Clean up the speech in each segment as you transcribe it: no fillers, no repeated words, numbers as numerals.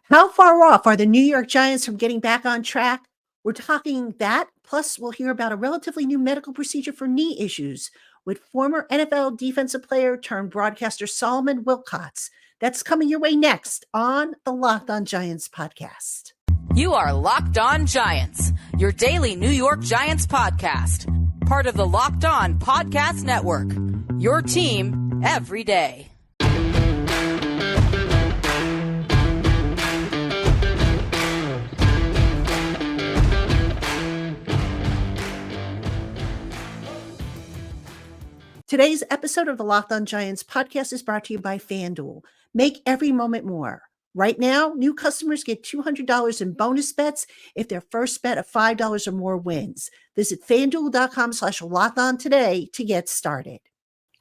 How far off are the New York Giants from getting back on track? We're talking that, plus we'll hear about a relatively new medical procedure for knee issues with former NFL defensive player turned broadcaster Solomon Wilcots. That's coming your way next on the Locked On Giants podcast. You are Locked On Giants, your daily New York Giants podcast. Part of the Locked On Podcast Network, your team every day. Today's episode of the Locked On Giants podcast is brought to you by FanDuel. Make every moment more. Right now, new customers get $200 in bonus bets if their first bet of $5 or more wins. Visit FanDuel.com/LockedOn today to get started.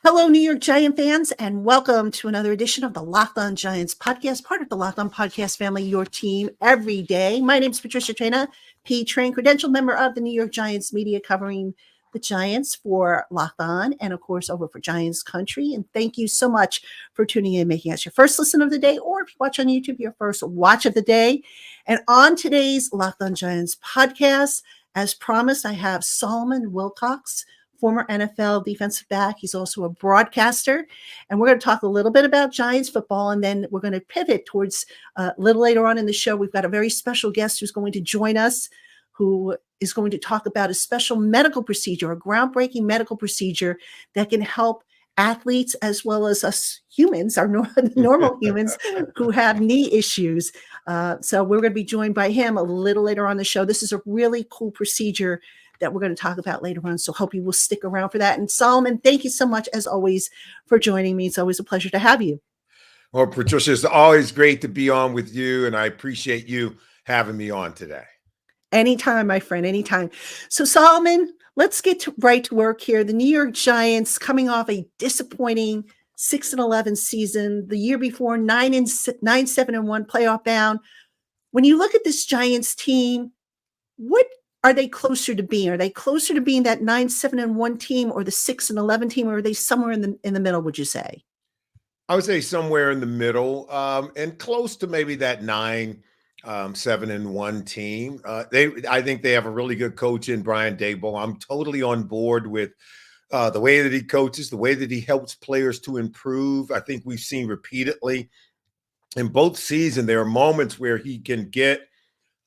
Hello, New York Giant fans, and welcome to another edition of the Locked On Giants podcast, part of the Locked On Podcast family, your team every day. My name is Patricia Traina, P-Train, credentialed member of the New York Giants media covering the Giants for Locked On and, of course, over for Giants Country. And thank you so much for tuning in, making us your first listen of the day, or if you watch on YouTube, your first watch of the day. And on today's Locked On Giants podcast, as promised, I have Solomon Wilcots, former NFL defensive back. He's also a broadcaster. And we're going to talk a little bit about Giants football, and then we're going to pivot towards a little later on in the show. We've got a very special guest who's going to join us, who is going to talk about a special medical procedure, a groundbreaking medical procedure that can help athletes as well as us humans, our normal humans who have knee issues. So we're going to be joined by him a little later on the show. This is a really cool procedure that we're going to talk about later on. So hope you will stick around for that. And Solomon, thank you so much, as always, for joining me. It's always a pleasure to have you. Well, Patricia, it's always great to be on with you, and I appreciate you having me on today. Anytime, my friend, anytime. So, Solomon, let's get right to work here. The New York Giants coming off a disappointing 6-11 season. The year before, 9-7-1 playoff bound. When you look at this Giants team, what are they closer to being? Are they closer to being that 9-7-1 team or the 6-11 team, or are they somewhere in the middle, would you say? I would say somewhere in the middle, and close to maybe that 9-7-1 team. I think they have a really good coach in Brian Daboll. I'm totally on board with the way that he coaches, the way that he helps players to improve. I think we've seen repeatedly in both seasons, there are moments where he can get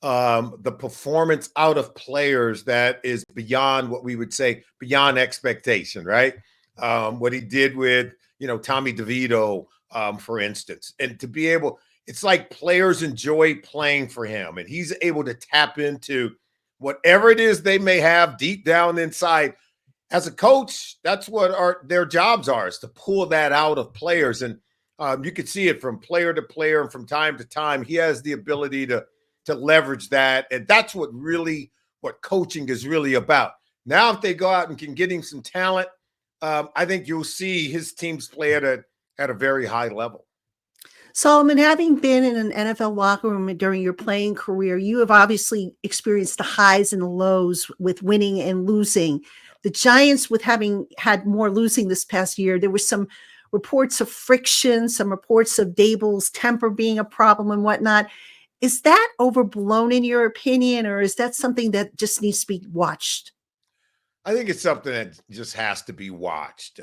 the performance out of players that is beyond what we would say, beyond expectation, right? What he did with, Tommy DeVito, for instance, and to be able, it's like players enjoy playing for him, and he's able to tap into whatever it is they may have deep down inside. As a coach, that's what their jobs are, is to pull that out of players. And you can see it from player to player, and from time to time, he has the ability to leverage that. And that's what coaching is really about. Now, if they go out and can get him some talent, I think you'll see his teams play at a very high level. Solomon, having been in an NFL locker room during your playing career, you have obviously experienced the highs and the lows with winning and losing. The Giants, with having had more losing this past year, there were some reports of friction, some reports of Daboll's temper being a problem and whatnot. Is that overblown in your opinion, or is that something that just needs to be watched? I think it's something that just has to be watched.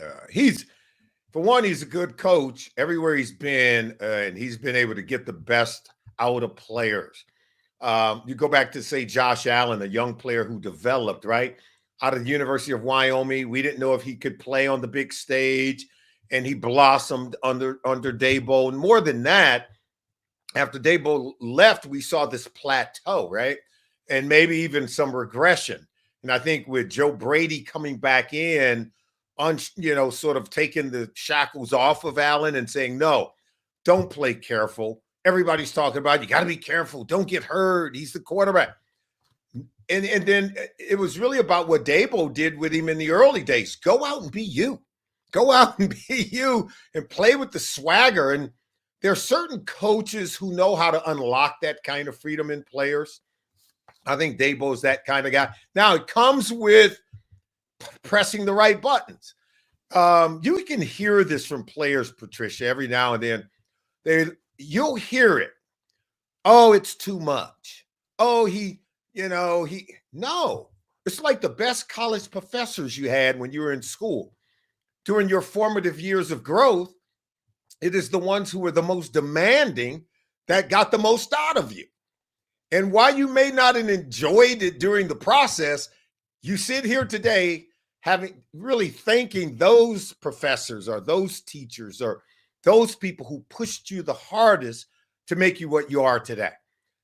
For one, he's a good coach everywhere he's been, and he's been able to get the best out of players. You go back to, say, Josh Allen, a young player who developed, right, out of the University of Wyoming. We didn't know if he could play on the big stage, and he blossomed under Daboll. And more than that, after Daboll left, we saw this plateau, right, and maybe even some regression. And I think with Joe Brady coming back in, sort of taking the shackles off of Allen and saying, no, don't play careful. Everybody's talking about, you got to be careful. Don't get hurt. He's the quarterback. And then it was really about what Daboll did with him in the early days. Go out and be you. Go out and be you and play with the swagger. And there are certain coaches who know how to unlock that kind of freedom in players. I think Daboll's that kind of guy. Now, it comes with pressing the right buttons. You can hear this from players, Patricia, every now and then. You'll hear it. Oh, it's too much. Oh, no. It's like the best college professors you had when you were in school. During your formative years of growth, it is the ones who were the most demanding that got the most out of you. And while you may not have enjoyed it during the process, you sit here today having really thanking those professors or those teachers or those people who pushed you the hardest to make you what you are today.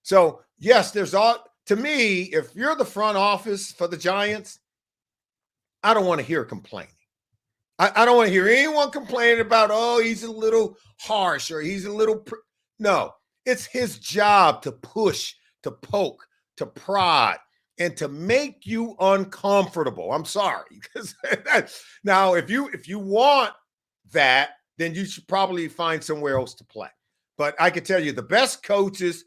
So yes, to me, if you're the front office for the Giants, I don't want to hear complaining. I don't want to hear anyone complaining about, oh, he's a little harsh or he's a little. No, it's his job to push, to poke, to prod, and to make you uncomfortable. I'm sorry. Because now, if you want that, then you should probably find somewhere else to play. But I can tell you, the best coaches,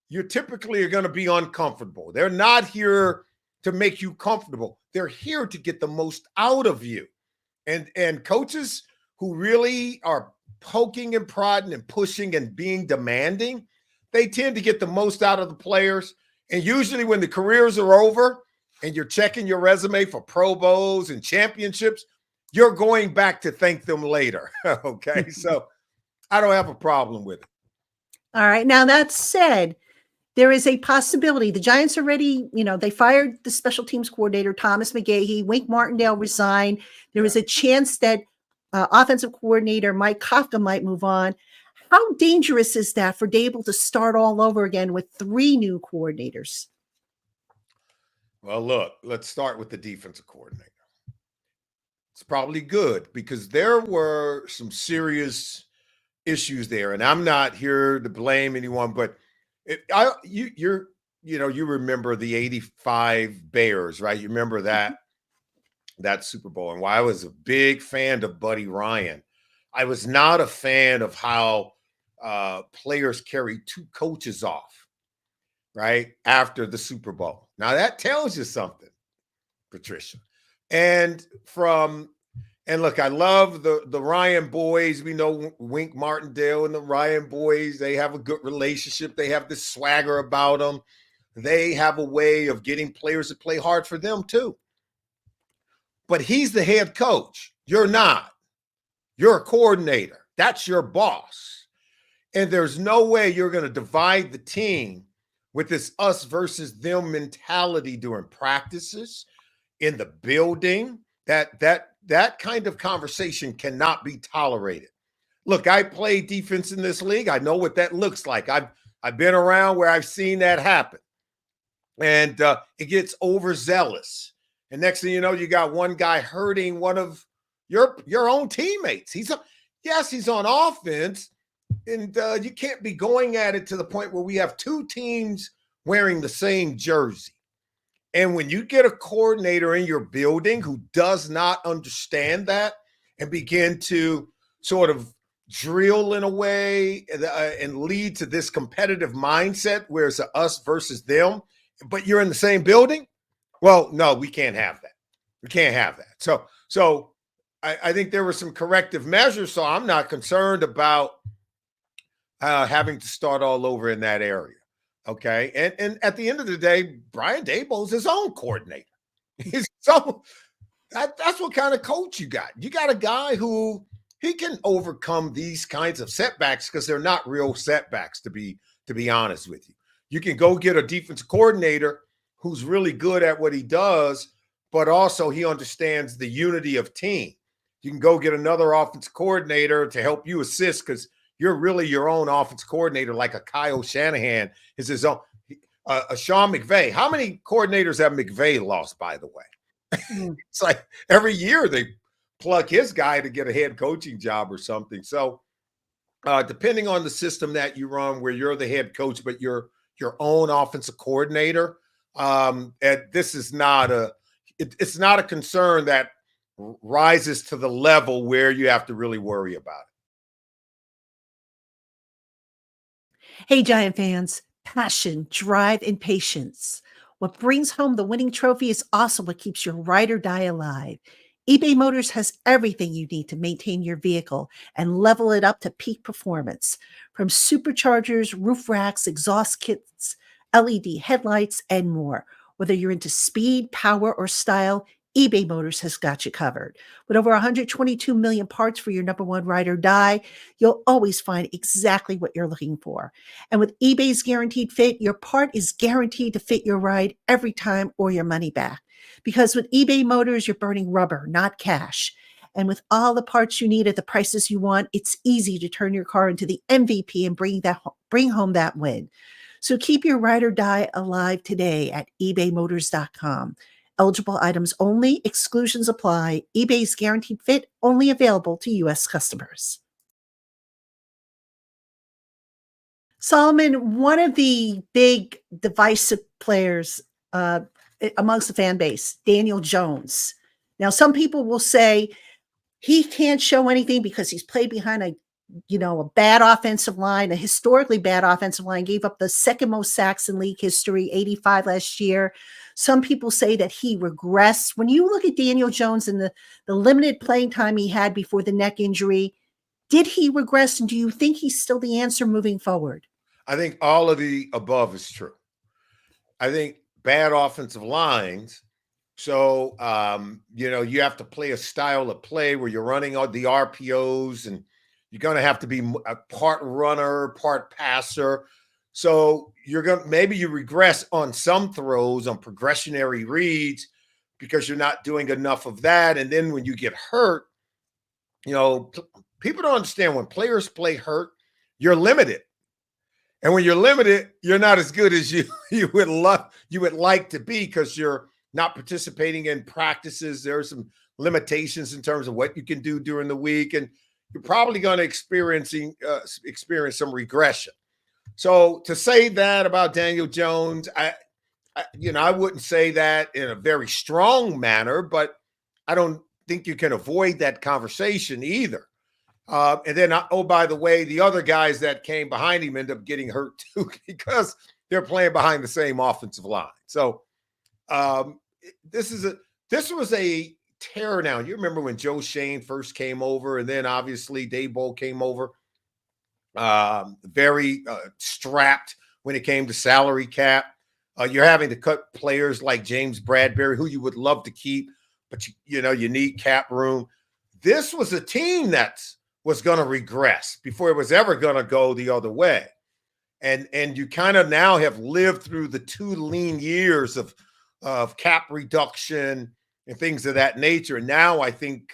you typically are going to be uncomfortable. They're not here to make you comfortable. They're here to get the most out of you. And coaches who really are poking and prodding and pushing and being demanding, they tend to get the most out of the players. And usually when the careers are over and you're checking your resume for Pro Bowls and championships, you're going back to thank them later. Okay. So I don't have a problem with it. All right. Now, that said, there is a possibility. The Giants already, they fired the special teams coordinator, Thomas McGahee. Wink Martindale resigned. There is a chance that offensive coordinator Mike Kafka might move on. How dangerous is that for Daboll to start all over again with 3 new coordinators? Well, look, let's start with the defensive coordinator. It's probably good because there were some serious issues there. And I'm not here to blame anyone, but you remember the 85 Bears, right? You remember that Super Bowl. And while I was a big fan of Buddy Ryan, I was not a fan of how players carried 2 coaches off, right, after the Super Bowl. Now, that tells you something, Patricia. And look, I love the Ryan boys. We know Wink Martindale and the Ryan boys. They have a good relationship. They have this swagger about them. They have a way of getting players to play hard for them too. But he's the head coach. You're not. You're a coordinator. That's your boss. And there's no way you're going to divide the team with this us versus them mentality during practices, in the building. That kind of conversation cannot be tolerated. Look, I play defense in this league. I know what that looks like. I've been around where I've seen that happen. And it gets overzealous. And next thing you know, you got one guy hurting one of your own teammates. He's on offense, and you can't be going at it to the point where we have 2 teams wearing the same jersey. And when you get a coordinator in your building who does not understand that and begin to sort of drill in a way and lead to this competitive mindset where it's a us versus them, but you're in the same building, well, no, we can't have that. We can't have that. So I think there were some corrective measures, so I'm not concerned about having to start all over in that area. Okay. And at the end of the day, Brian Daboll is his own coordinator. So that's what kind of coach you got. You got a guy who he can overcome these kinds of setbacks because they're not real setbacks, to be honest with you. You can go get a defensive coordinator who's really good at what he does, but also he understands the unity of team. You can go get another offensive coordinator to help you assist because you're really your own offense coordinator, like a Kyle Shanahan is his own. A Sean McVay. How many coordinators have McVay lost, by the way? It's like every year they plug his guy to get a head coaching job or something. So depending on the system that you run where you're the head coach, but you're your own offensive coordinator, and this is not it's not a concern that rises to the level where you have to really worry about it. Hey, Giant fans, passion, drive, and patience. What brings home the winning trophy is also what keeps your ride or die alive. eBay Motors has everything you need to maintain your vehicle and level it up to peak performance. From superchargers, roof racks, exhaust kits, LED headlights, and more. Whether you're into speed, power, or style, eBay Motors has got you covered. With over 122 million parts for your number one ride or die, you'll always find exactly what you're looking for. And with eBay's Guaranteed Fit, your part is guaranteed to fit your ride every time or your money back. Because with eBay Motors, you're burning rubber, not cash. And with all the parts you need at the prices you want, it's easy to turn your car into the MVP and bring home that win. So keep your ride or die alive today at ebaymotors.com. Eligible items only, exclusions apply. eBay's Guaranteed Fit only available to U.S. customers. Solomon, one of the big divisive players amongst the fan base, Daniel Jones. Now, some people will say he can't show anything because he's played behind a bad offensive line, a historically bad offensive line, gave up the second most sacks in league history, 85 last year. Some people say that he regressed. When you look at Daniel Jones and the limited playing time he had before the neck injury, did he regress? And do you think he's still the answer moving forward? I think all of the above is true. I think bad offensive lines. So, you have to play a style of play where you're running all the RPOs and you're going to have to be a part runner, part passer. So maybe you regress on some throws, on progressionary reads, because you're not doing enough of that. And then when you get hurt, people don't understand when players play hurt, you're limited. And when you're limited, you're not as good as you would like to be because you're not participating in practices. There are some limitations in terms of what you can do during the week, and you're probably going to experience some regression. So to say that about Daniel Jones, I wouldn't say that in a very strong manner, but I don't think you can avoid that conversation either. And then, by the way, the other guys that came behind him end up getting hurt too because they're playing behind the same offensive line. So this was a tear down. You remember when Joe Shane first came over, and then obviously Daboll came over, very strapped when it came to salary cap. You're having to cut players like James Bradbury, who you would love to keep, but you need cap room. This was a team that was going to regress before it was ever going to go the other way. And you kind of now have lived through the 2 lean years of cap reduction and things of that nature. And now I think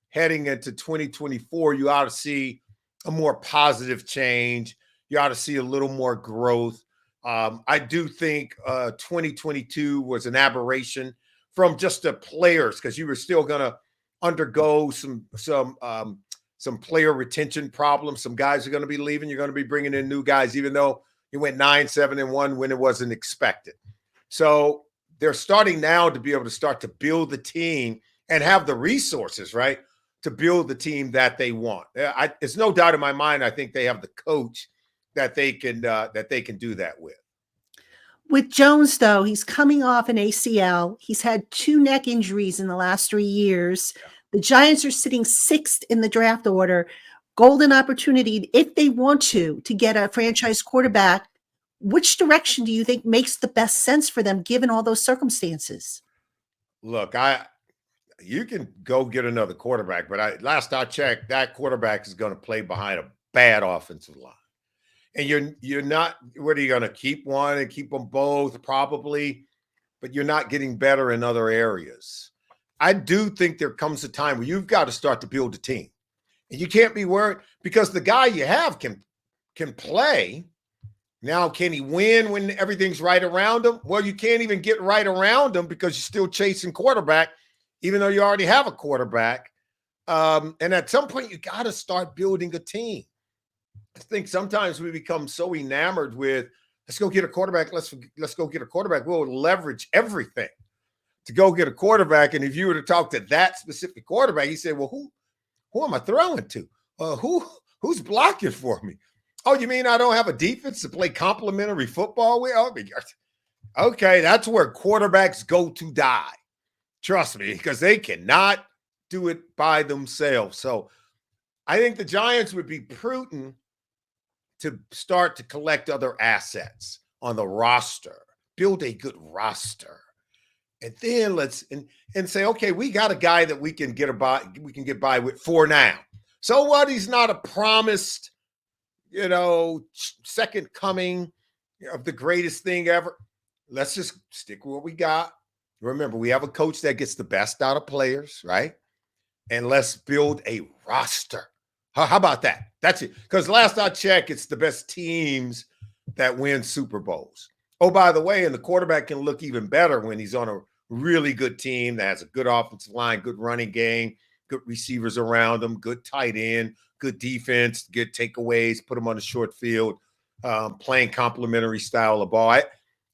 heading into 2024, you ought to see a more positive change. You ought to see a little more growth. I do think 2022 was an aberration from just the players, because you were still going to undergo some player retention problems. Some guys are going to be leaving. You're going to be bringing in new guys, even though you went 9-7-1 when it wasn't expected. So they're starting now to be able to start to build the team and have the resources, right, to build the team that they want. It's no doubt in my mind, I think they have the coach that they can do that with. With Jones, though, he's coming off an ACL. He's had 2 neck injuries in the last 3 years. Yeah. The Giants are sitting 6th in the draft order. Golden opportunity, if they want to get a franchise quarterback. Which direction do you think makes the best sense for them, given all those circumstances? Look, you can go get another quarterback, but last I checked, that quarterback is going to play behind a bad offensive line. And you're not, what are you going to keep one and keep them both? Probably, but you're not getting better in other areas. I do think there comes a time where you've got to start to build a team. And you can't be worried because the guy you have can play. Now, can he win when everything's right around him? Well, you can't even get right around him because you're still chasing quarterback, even though you already have a quarterback. And at some point, you got to start building a team. I think sometimes we become so enamored with, let's go get a quarterback. Let's go get a quarterback. We'll leverage everything to go get a quarterback. And if you were to talk to that specific quarterback, he said, well, who am I throwing to? Who's blocking for me? Oh, you mean I don't have a defense to play complimentary football with? Okay, that's where quarterbacks go to die. Trust me, because they cannot do it by themselves. So I think the Giants would be prudent to start to collect other assets on the roster, build a good roster. And then let's say, okay, we got a guy that we can get by with for now. So what? He's not a promised, second coming of the greatest thing ever. Let's just stick with what we got. Remember, we have a coach that gets the best out of players, right? And let's build a roster. How about that? That's it. Because last I checked, it's the best teams that win Super Bowls. Oh, by the way, and the quarterback can look even better when he's on a really good team that has a good offensive line, good running game, good receivers around him, good tight end, good defense, good takeaways, put them on the short field, playing complementary style of ball.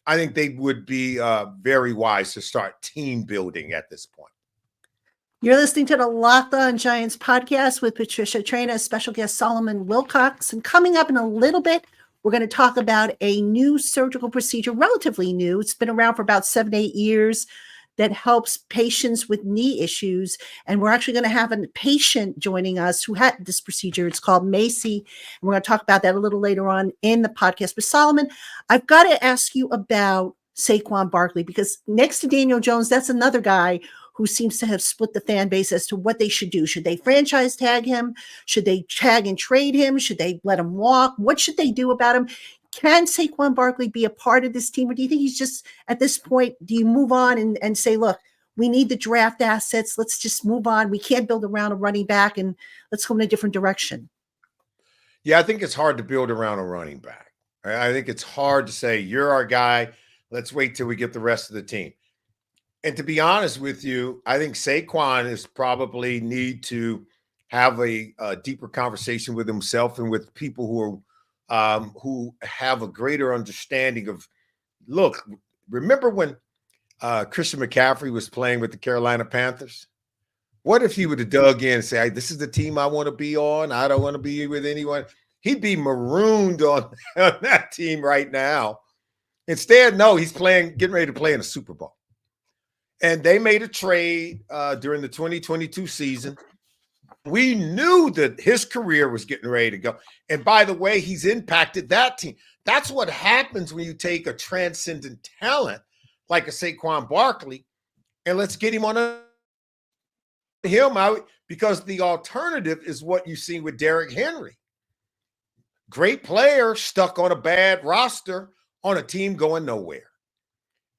I think they would be very wise to start team building at this point. You're listening to the Locked On Giants podcast with Patricia Traina, special guest Solomon Wilcots. And coming up in a little bit, we're going to talk about a new surgical procedure, relatively new. It's been around for about 7-8 years, that helps patients with knee issues. And we're actually going to have a patient joining us who had this procedure. It's called Macy. And we're going to talk about that a little later on in the podcast. But Solomon, I've got to ask you about Saquon Barkley, because next to Daniel Jones, that's another guy who seems to have split the fan base as to what they should do. Should they franchise tag him? Should they tag and trade him? Should they let him walk? What should they do about him? Can Saquon Barkley be a part of this team? Or do you think he's just, at this point, do you move on and say, look, we need the draft assets. Let's just move on. We can't build around a running back, and let's go in a different direction. Yeah, I think it's hard to build around a running back. I think it's hard to say, you're our guy. Let's wait till we get the rest of the team. And to be honest with you, I think Saquon is probably need to have a deeper conversation with himself and with people who have a greater understanding of, look, remember when Christian McCaffrey was playing with the Carolina Panthers? What if he would have dug in and say, this is the team I want to be on. I don't want to be with anyone. He'd be marooned on that team right now. Instead, no, he's getting ready to play in a Super Bowl. And they made a trade during the 2022 season. We knew that his career was getting ready to go. And by the way, he's impacted that team. That's what happens when you take a transcendent talent like a Saquon Barkley and let's get him on him out, because the alternative is what you see with Derrick Henry. Great player stuck on a bad roster on a team going nowhere.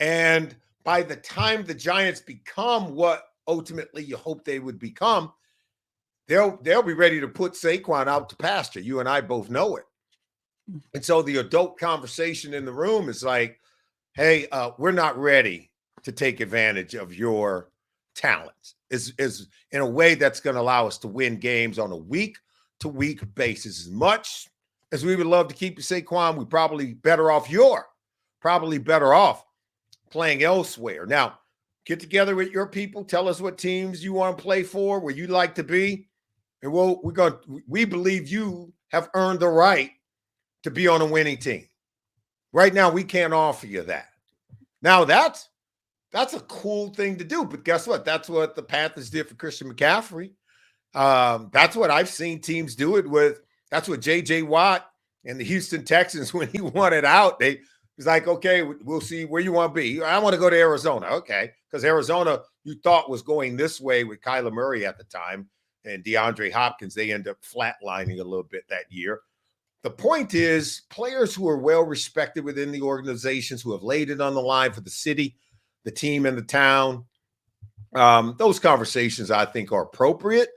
And by the time the Giants become what ultimately you hope they would become, they'll be ready to put Saquon out to pasture. You and I both know it. And so the adult conversation in the room is like, hey, we're not ready to take advantage of your talents. Is in a way that's going to allow us to win games on a week-to-week basis. As much as we would love to keep you, Saquon, we're probably better off playing elsewhere. Now, get together with your people. Tell us what teams you want to play for, where you'd like to be. And we believe you have earned the right to be on a winning team. Right now, we can't offer you that. Now, that's a cool thing to do. But guess what? That's what the Panthers did for Christian McCaffrey. That's what I've seen teams do it with. That's what J.J. Watt and the Houston Texans, when he wanted out, he's like, okay, we'll see where you want to be. I want to go to Arizona. Okay. Because Arizona, you thought was going this way with Kyler Murray at the time and DeAndre Hopkins. They end up flatlining a little bit that year. The point is, players who are well respected within the organizations, who have laid it on the line for the city, the team, and the town, those conversations I think are appropriate.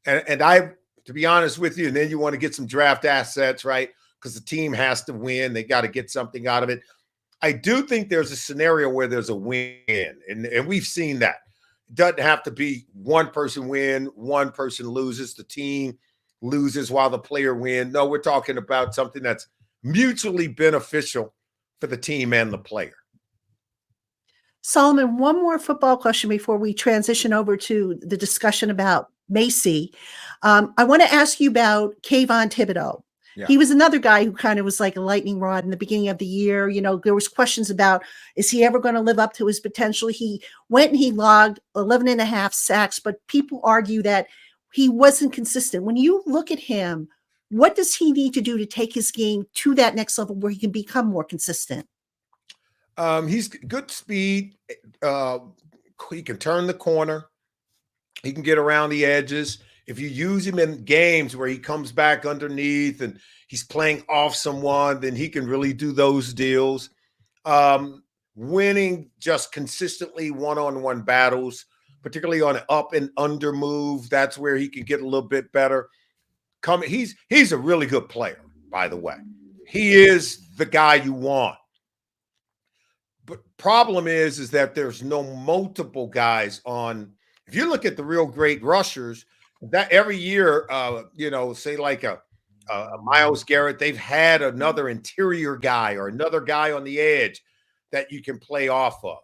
And to be honest with you, and then you want to get some draft assets, right? Because the team has to win. They got to get something out of it. I do think there's a scenario where there's a win, and we've seen that. It doesn't have to be one person win, one person loses, the team loses while the player wins. No, we're talking about something that's mutually beneficial for the team and the player. Solomon, one more football question before we transition over to the discussion about Macy. I want to ask you about Kayvon Thibodeaux. Yeah. He was another guy who kind of was like a lightning rod in the beginning of the year. There was questions about, is he ever going to live up to his potential? He went and he logged 11 and a half sacks, but people argue that he wasn't consistent. When you look at him, what does he need to do to take his game to that next level where he can become more consistent? He's good speed. He can turn the corner. He can get around the edges. If you use him in games where he comes back underneath and he's playing off someone, then he can really do those deals. Winning just consistently one-on-one battles, particularly on an up and under move, that's where he can get a little bit better. He's a really good player, by the way. He is the guy you want. But problem is that there's no multiple guys on. If you look at the real great rushers, that every year, say like a Myles Garrett, they've had another interior guy or another guy on the edge that you can play off of.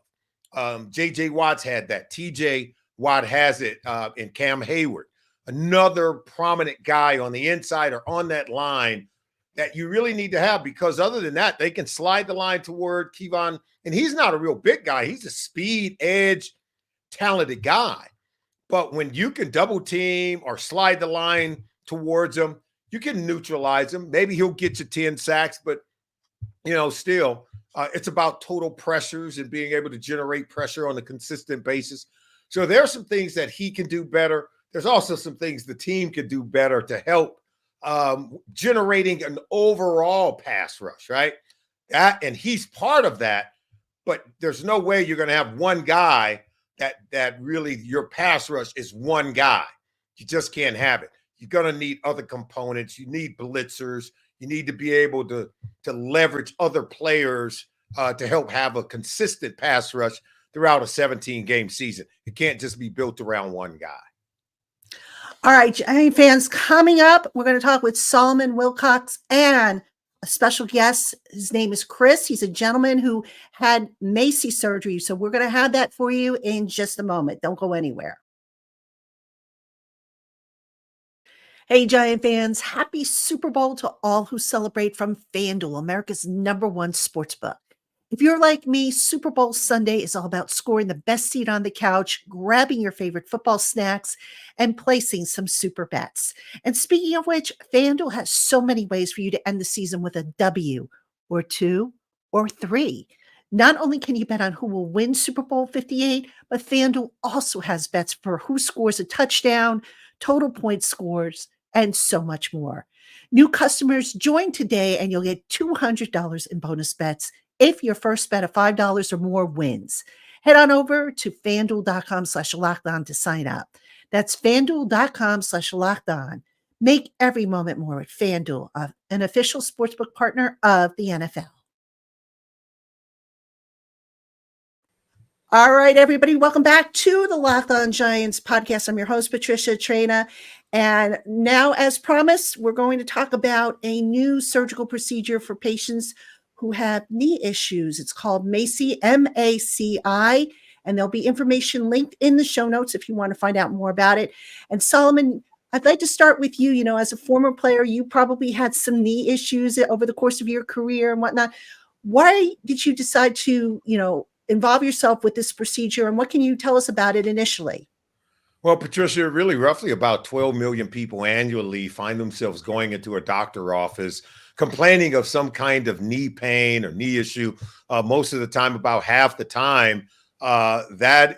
J.J. Watt's had that. T.J. Watt has it in Cam Hayward. Another prominent guy on the inside or on that line that you really need to have, because other than that, they can slide the line toward Kayvon. And he's not a real big guy. He's a speed, edge, talented guy. But when you can double team or slide the line towards him, you can neutralize him. Maybe he'll get you 10 sacks, but, still, it's about total pressures and being able to generate pressure on a consistent basis. So there are some things that he can do better. There's also some things the team could do better to help generating an overall pass rush, right? And he's part of that, but there's no way you're going to have one guy that really your pass rush is one guy. You just can't have it. You're going to need other components. You need blitzers. You need to be able to leverage other players to help have a consistent pass rush throughout a 17-game season. It can't just be built around one guy. All right, Giant fans, coming up, we're going to talk with Solomon Wilcots and a special guest. His name is Chris. He's a gentleman who had Macy surgery. So we're going to have that for you in just a moment. Don't go anywhere. Hey, Giant fans, happy Super Bowl to all who celebrate from FanDuel, America's #1 sportsbook. If you're like me, Super Bowl Sunday is all about scoring the best seat on the couch, grabbing your favorite football snacks, and placing some super bets. And speaking of which, FanDuel has so many ways for you to end the season with a W, or 2, or 3. Not only can you bet on who will win Super Bowl 58, but FanDuel also has bets for who scores a touchdown, total point scores, and so much more. New customers, join today and you'll get $200 in bonus bets if your first bet of $5 or more wins. Head on over to FanDuel.com/lockedon to sign up. That's FanDuel.com/lockedon. Make every moment more with FanDuel, an official sportsbook partner of the NFL. All right, everybody, welcome back to the Locked On Giants podcast. I'm your host, Patricia Traina. And now, as promised, we're going to talk about a new surgical procedure for patients who have knee issues. It's called MACI, M-A-C-I, and there'll be information linked in the show notes if you want to find out more about it. And Solomon, I'd like to start with you. As a former player, you probably had some knee issues over the course of your career and whatnot. Why did you decide to, involve yourself with this procedure, and what can you tell us about it initially? Well, Patricia, really roughly about 12 million people annually find themselves going into a doctor office complaining of some kind of knee pain or knee issue. Most of the time, about half the time,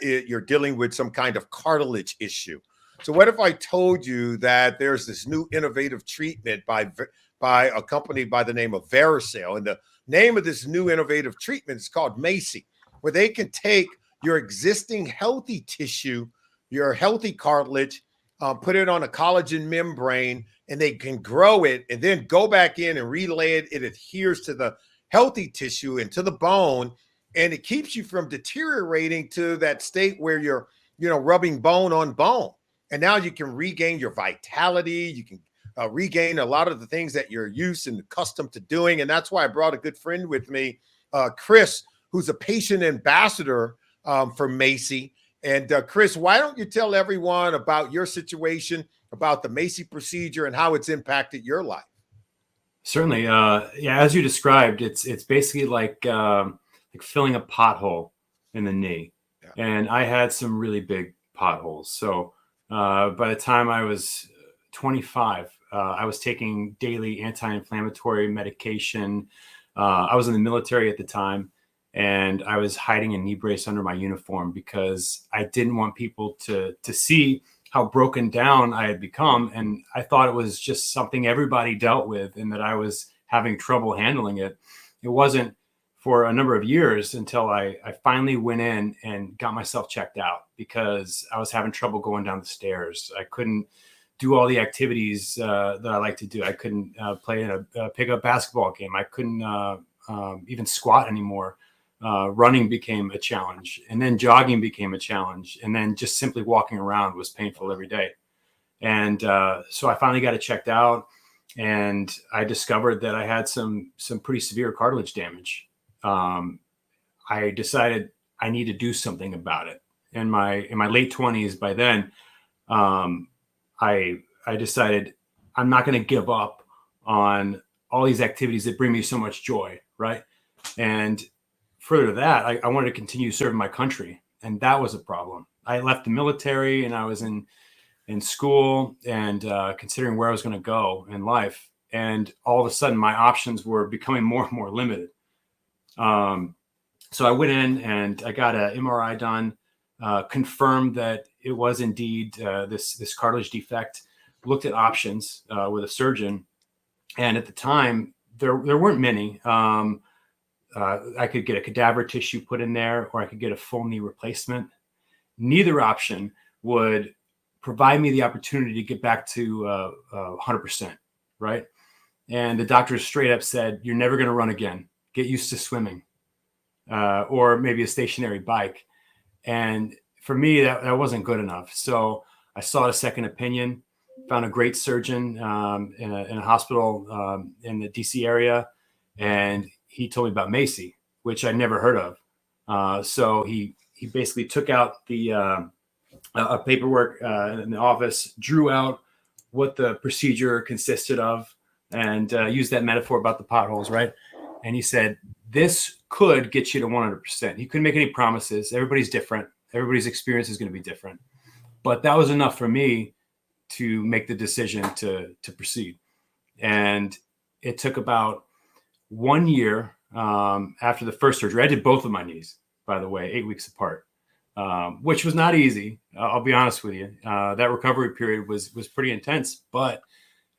you're dealing with some kind of cartilage issue. So what if I told you that there's this new innovative treatment by a company by the name of Vericel, and the name of this new innovative treatment is called MACI, where they can take your existing healthy tissue, your healthy cartilage, put it on a collagen membrane, and they can grow it and then go back in and relay it. It adheres to the healthy tissue and to the bone, and it keeps you from deteriorating to that state where you're, rubbing bone on bone. And now you can regain your vitality. You can regain a lot of the things that you're used and accustomed to doing. And that's why I brought a good friend with me, Chris, who's a patient ambassador for MACI. And Chris, why don't you tell everyone about your situation, about the MACI procedure and how it's impacted your life? Certainly. Yeah, as you described, it's basically like filling a pothole in the knee. Yeah. And I had some really big potholes. So by the time I was 25, I was taking daily anti-inflammatory medication. I was in the military at the time, and I was hiding a knee brace under my uniform because I didn't want people to see how broken down I had become. And I thought it was just something everybody dealt with and that I was having trouble handling it. It wasn't for a number of years until I finally went in and got myself checked out because I was having trouble going down the stairs. I couldn't do all the activities that I like to do. I couldn't play in a pickup basketball game. I couldn't even squat anymore. Running became a challenge, and then jogging became a challenge, and then just simply walking around was painful every day. And so I finally got it checked out, and I discovered that I had some pretty severe cartilage damage. I decided I need to do something about it. In my late 20s, by then, I decided I'm not going to give up on all these activities that bring me so much joy, right? And further to that, I wanted to continue serving my country, and that was a problem. I left the military, and I was in school and considering where I was going to go in life, and all of a sudden, my options were becoming more and more limited. So I went in and I got an MRI done, confirmed that it was indeed this cartilage defect. Looked at options with a surgeon, and at the time there weren't many. I could get a cadaver tissue put in there, or I could get a full knee replacement. Neither option would provide me the opportunity to get back to 100%, right? And the doctor straight up said, "You're never going to run again. Get used to swimming, or maybe a stationary bike." And for me, that wasn't good enough. So I sought a second opinion, found a great surgeon in a hospital in the DC area, and he told me about Macy, which I'd never heard of. So he basically took out the paperwork in the office, drew out what the procedure consisted of, and used that metaphor about the potholes, right? And he said, this could get you to 100%. He couldn't make any promises. Everybody's different. Everybody's experience is going to be different. But that was enough for me to make the decision to proceed. And it took about 1 year after the first surgery. I did both of my knees, by the way, 8 weeks apart, which was not easy. I'll be honest with you. That recovery period was pretty intense. But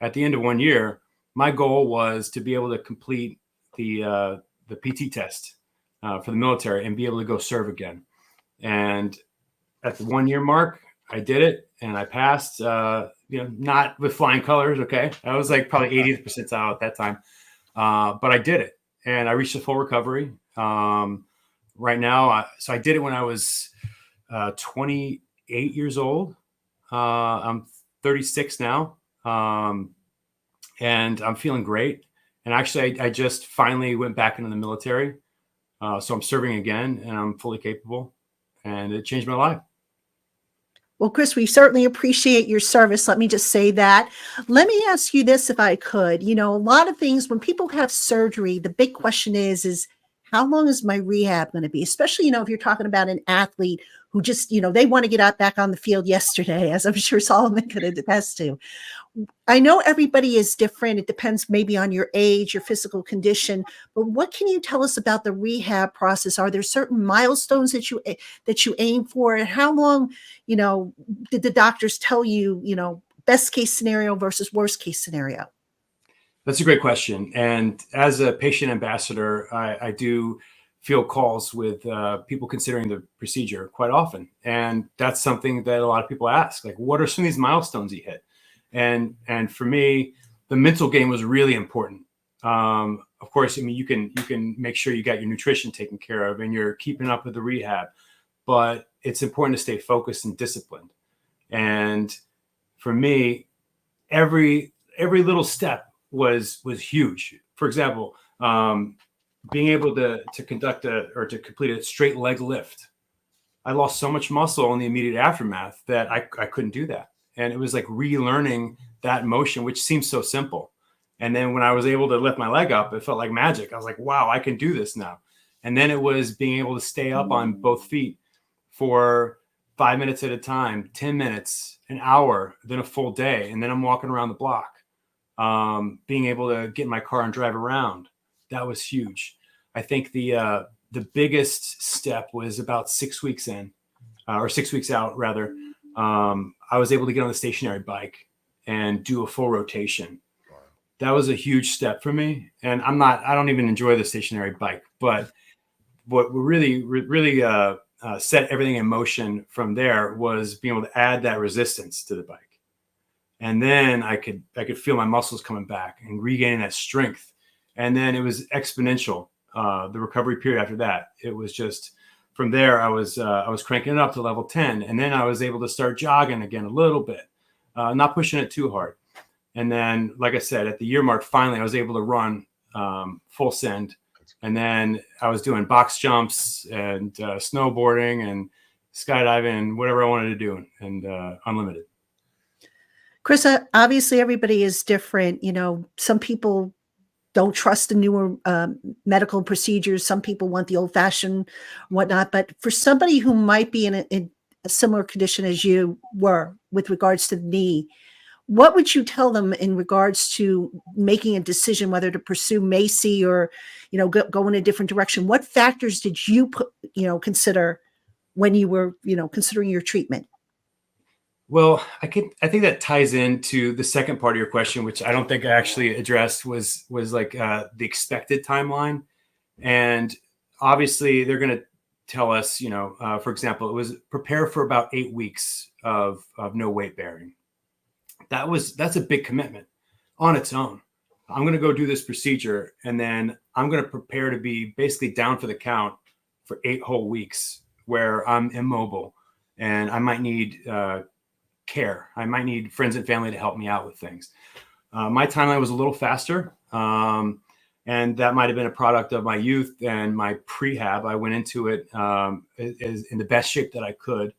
at the end of 1 year, my goal was to be able to complete the PT test for the military and be able to go serve again. And at the 1 year mark, I did it and I passed, not with flying colors. Okay. I was like probably 80th percentile at that time. But I did it and I reached a full recovery. Right now. So I did it when I was 28 years old. I'm 36 now. And I'm feeling great. And actually, I just finally went back into the military. So I'm serving again and I'm fully capable, and it changed my life. Well, Chris, we certainly appreciate your service. Let me just say that. Let me ask you this, if I could. A lot of things, when people have surgery, the big question is how long is my rehab going to be? Especially, if you're talking about an athlete who just, they want to get out back on the field yesterday, as I'm sure Solomon could attest to. I know everybody is different. It depends maybe on your age, your physical condition, but what can you tell us about the rehab process? Are there certain milestones that you aim for? And how long, did the doctors tell you, best case scenario versus worst case scenario? That's a great question. And as a patient ambassador, I do field calls with people considering the procedure quite often. And that's something that a lot of people ask, like, what are some of these milestones you hit? And for me, the mental game was really important. Of course, you can make sure you got your nutrition taken care of and you're keeping up with the rehab, but it's important to stay focused and disciplined. And for me, every little step was huge. For example, being able to conduct to complete a straight leg lift. I lost so much muscle in the immediate aftermath that I couldn't do that. And it was like relearning that motion, which seems so simple. And then when I was able to lift my leg up, it felt like magic. I was like, wow, I can do this now. And then it was being able to stay up on both feet for 5 minutes at a time, 10 minutes, an hour, then a full day. And then I'm walking around the block, being able to get in my car and drive around. That was huge. I think the biggest step was about 6 weeks in, or 6 weeks out rather. I was able to get on the stationary bike and do a full rotation. That was a huge step for me. And I don't even enjoy the stationary bike, but what really set everything in motion from there was being able to add that resistance to the bike. And then I could feel my muscles coming back and regaining that strength. And then it was exponential. The recovery period after that, it was just from there. I was cranking it up to level 10, and then I was able to start jogging again a little bit, not pushing it too hard. And then, like I said, at the year mark, finally I was able to run full send. And then I was doing box jumps and snowboarding and skydiving and whatever I wanted to do, and unlimited. Chris, obviously everybody is different. You know, some people don't trust the newer medical procedures. Some people want the old fashioned whatnot. But for somebody who might be in a similar condition as you were with regards to the knee, what would you tell them in regards to making a decision whether to pursue Macy or, you know, go in a different direction? What factors did you consider when you were, considering your treatment? Well, I think that ties into the second part of your question, which I don't think I actually addressed, was like the expected timeline. And obviously they're going to tell us, for example, it was prepare for about 8 weeks of no weight bearing. That's a big commitment on its own. I'm going to go do this procedure, and then I'm going to prepare to be basically down for the count for 8 whole weeks where I'm immobile, and I might need care. I might need friends and family to help me out with things. My timeline was a little faster, and that might have been a product of my youth and my prehab. I went into it in the best shape that I could,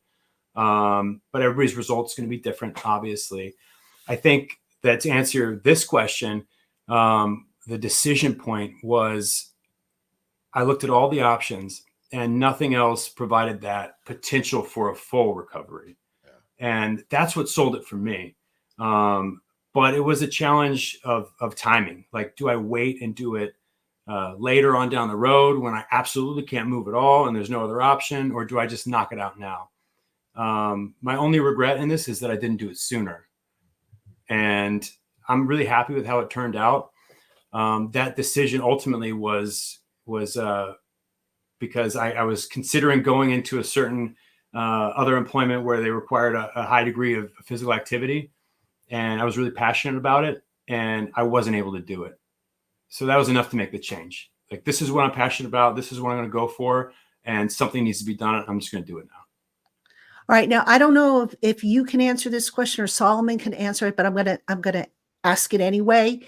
but everybody's results going to be different, obviously. I think that to answer this question, the decision point was I looked at all the options and nothing else provided that potential for a full recovery. Yeah. And that's what sold it for me. But it was a challenge of timing. Like, do I wait and do it later on down the road when I absolutely can't move at all and there's no other option, or do I just knock it out now? My only regret in this is that I didn't do it sooner. And I'm really happy with how it turned out. That decision ultimately was because I was considering going into a certain other employment where they required a high degree of physical activity. And I was really passionate about it, and I wasn't able to do it. So that was enough to make the change. Like, this is what I'm passionate about. This is what I'm going to go for. And something needs to be done. I'm just going to do it now. All right. Now, I don't know if you can answer this question or Solomon can answer it, but I'm going to ask it anyway.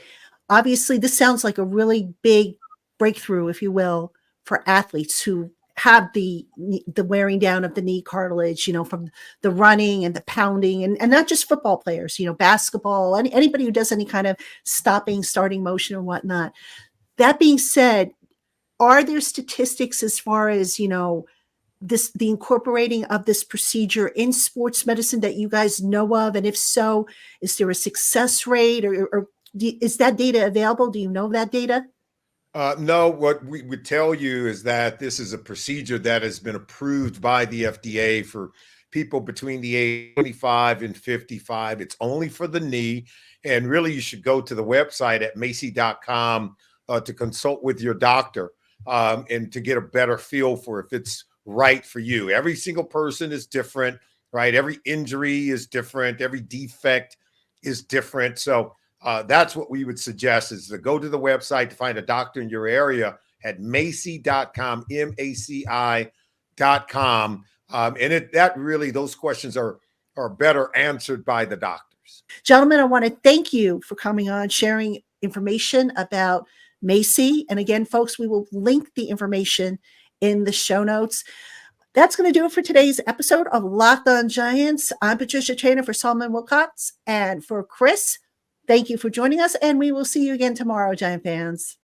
Obviously, this sounds like a really big breakthrough, if you will, for athletes who have the wearing down of the knee cartilage, from the running and the pounding, and not just football players, basketball, anybody who does any kind of starting motion or whatnot. That being said, are there statistics as far as, the incorporating of this procedure in sports medicine that you guys know of? And if so, is there a success rate or is that data available? Do you know that data? No, what we would tell you is that this is a procedure that has been approved by the FDA for people between the age 25 and 55. It's only for the knee. And really, you should go to the website at macy.com to consult with your doctor and to get a better feel for if it's right for you. Every single person is different, right? Every injury is different. Every defect is different. So that's what we would suggest, is to go to the website to find a doctor in your area at macy.com, maci.com. And those questions are better answered by the doctors. Gentlemen, I want to thank you for coming on, sharing information about Macy. And again, folks, we will link the information in the show notes. That's going to do it for today's episode of Locked On Giants. I'm Patricia Traynor for Solomon Wilcots, and for Chris, Thank you for joining us, and we will see you again tomorrow, Giant fans.